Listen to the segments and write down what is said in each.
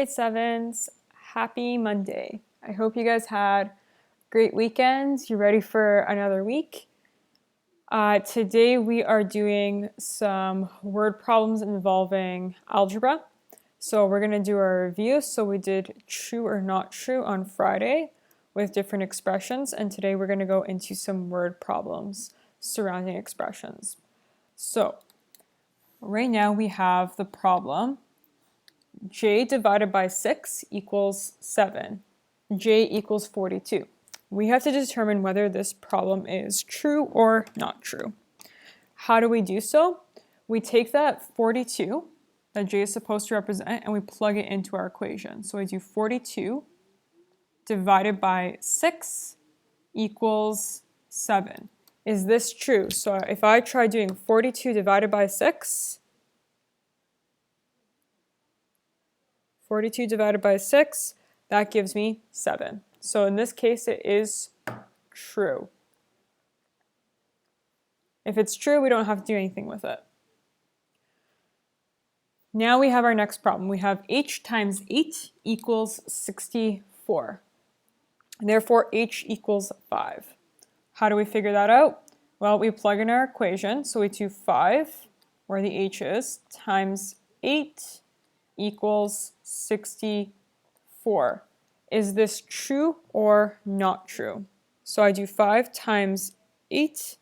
Grade 7s, happy Monday. I hope you guys had great weekends. You ready for another week? Today we are doing some word problems involving algebra. So we're going to do our review. So we did true or not true on Friday with different expressions, and today we're going to go into some word problems surrounding expressions. So right now we have the problem j divided by 6 equals 7. J equals 42. We have to determine whether this problem is true or not true. How do we do so? We take that 42 that j is supposed to represent and we plug it into our equation. So we do 42 divided by 6 equals 7. Is this true? So if I try doing 42 divided by 6, 42 divided by 6, that gives me 7. So in this case, it is true. If it's true, we don't have to do anything with it. Now we have our next problem. We have h times 8 equals 64. Therefore, h equals 5. How do we figure that out? Well, we plug in our equation. So we do 5, where the h is, times 8 equals 64. Is this true or not true? So I do 5 times 8.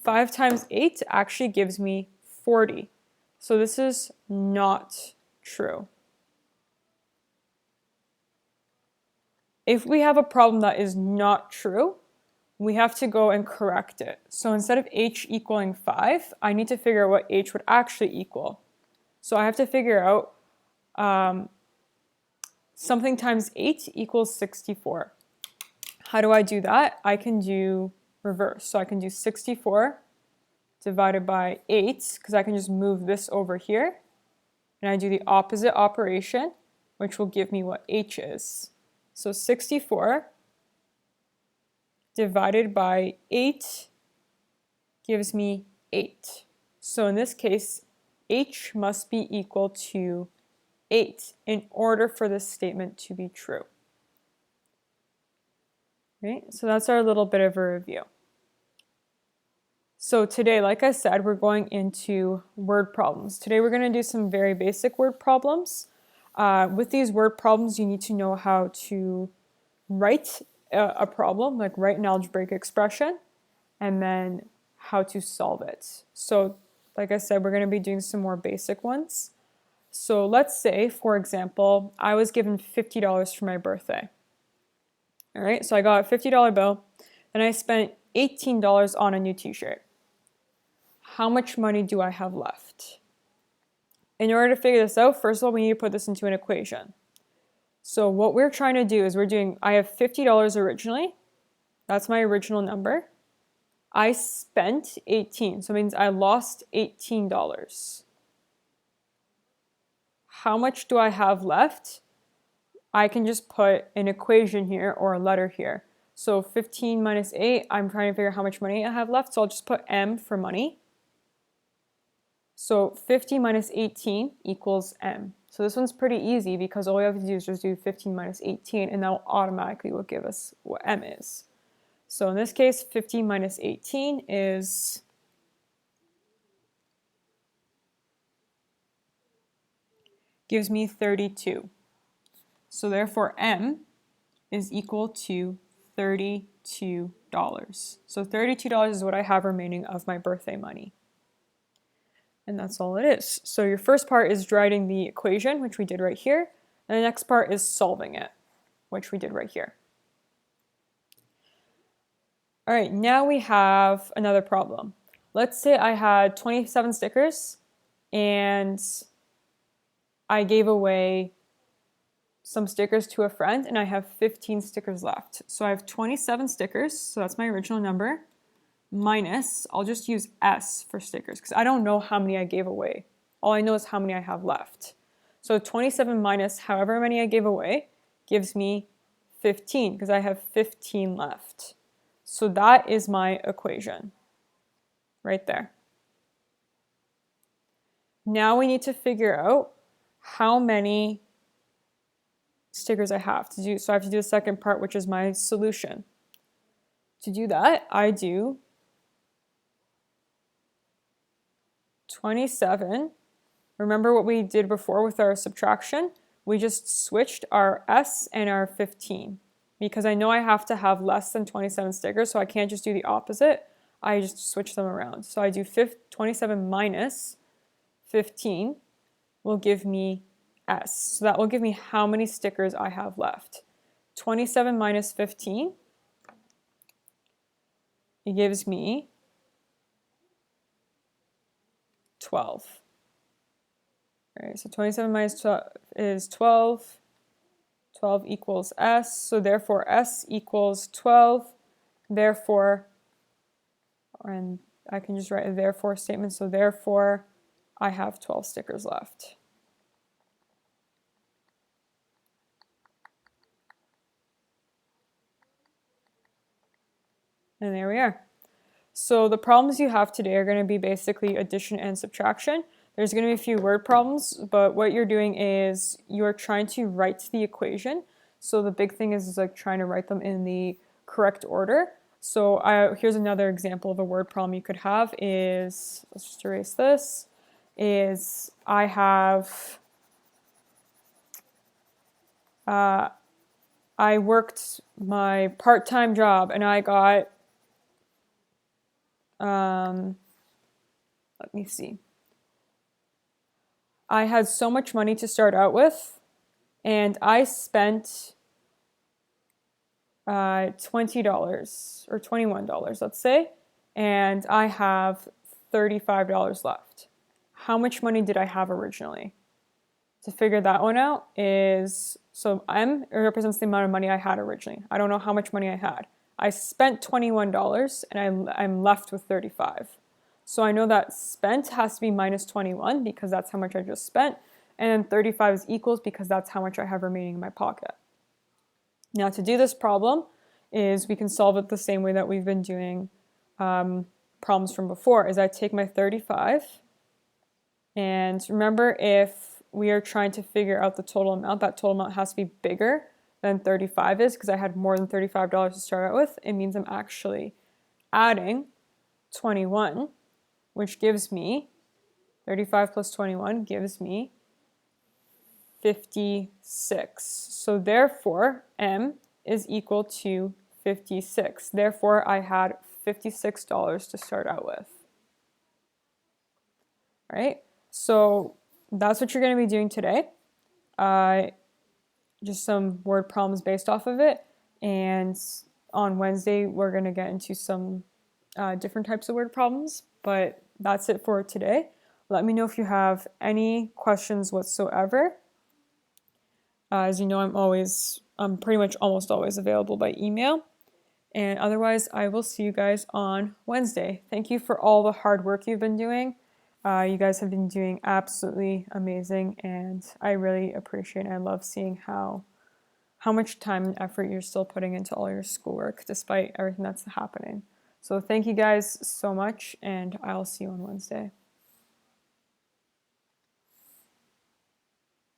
5 times 8 actually gives me 40. So this is not true. If we have a problem that is not true, we have to go and correct it. So instead of h equaling 5, I need to figure out what h would actually equal. So I have to figure out something times 8 equals 64. How do I do that? I can do reverse. So I can do 64 divided by 8, because I can just move this over here. And I do the opposite operation, which will give me what h is. So 64 divided by 8 gives me 8. So in this case, h must be equal to 8 in order for this statement to be true. Right? So that's our little bit of a review. So today, like I said, we're going into word problems. Today we're going to do some very basic word problems. With these word problems, you need to know how to write a problem, like write an algebraic expression, and then how to solve it. So like I said, we're going to be doing some more basic ones. So let's say, for example, I was given $50 for my birthday. All right, so I got a $50 bill, and I spent $18 on a new t-shirt. How much money do I have left? In order to figure this out, first of all, we need to put this into an equation. So what we're trying to do is I have $50 originally. That's my original number. I spent 18, so it means I lost $18. How much do I have left? I can just put an equation here or a letter here. So 15 minus 8, I'm trying to figure out how much money I have left, so I'll just put m for money. So 50 minus 18 equals m. So this one's pretty easy because all we have to do is just do 15 minus 18, and that will automatically will give us what m is. So in this case, 15 minus 18 gives me 32. So therefore, m is equal to $32. So $32 is what I have remaining of my birthday money. And that's all it is. So your first part is writing the equation, which we did right here. And the next part is solving it, which we did right here. All right, now we have another problem. Let's say I had 27 stickers and I gave away some stickers to a friend and I have 15 stickers left. So I have 27 stickers, so that's my original number, minus, I'll just use S for stickers because I don't know how many I gave away. All I know is how many I have left. So 27 minus however many I gave away gives me 15 because I have 15 left. So that is my equation right there. Now we need to figure out how many stickers I have to do. So I have to do the second part, which is my solution. To do that, I do 27. Remember what we did before with our subtraction? We just switched our S and our 15 because I know I have to have less than 27 stickers, so I can't just do the opposite. I just switch them around. So I do 27 minus 15 will give me S. So that will give me how many stickers I have left. 27 minus 15, it gives me 12. All right, so 27 minus 12 is 12. 12 equals S, so therefore S equals 12. Therefore, and I can just write a therefore statement, so therefore I have 12 stickers left. And there we are. So the problems you have today are going to be basically addition and subtraction. There's going to be a few word problems, but what you're doing is you're trying to write the equation. So the big thing is like trying to write them in the correct order. So here's another example of a word problem you could have is, let's just erase this, is I have, I worked my part-time job and I got, let me see. I had so much money to start out with, and I spent $20 or $21, let's say, and I have $35 left. How much money did I have originally? To figure that one out is, so M represents the amount of money I had originally. I don't know how much money I had. I spent $21 and I'm left with 35. So I know that spent has to be minus 21 because that's how much I just spent. And then 35 is equals because that's how much I have remaining in my pocket. Now to do this problem is we can solve it the same way that we've been doing problems from before, is I take my 35 and remember if we are trying to figure out the total amount, that total amount has to be bigger than 35 is because I had more than $35 to start out with. It means I'm actually adding 21, which gives me 35 plus 21 gives me 56. So therefore, M is equal to 56. Therefore, I had $56 to start out with. All right, so that's what you're going to be doing today. Just some word problems based off of it. And on Wednesday, we're going to get into some different types of word problems. But that's it for today. Let me know if you have any questions whatsoever. As you know, I'm pretty much almost always available by email. And otherwise, I will see you guys on Wednesday. Thank you for all the hard work you've been doing. You guys have been doing absolutely amazing, and I really appreciate it. I love seeing how much time and effort you're still putting into all your schoolwork despite everything that's happening. So thank you guys so much, and I'll see you on Wednesday.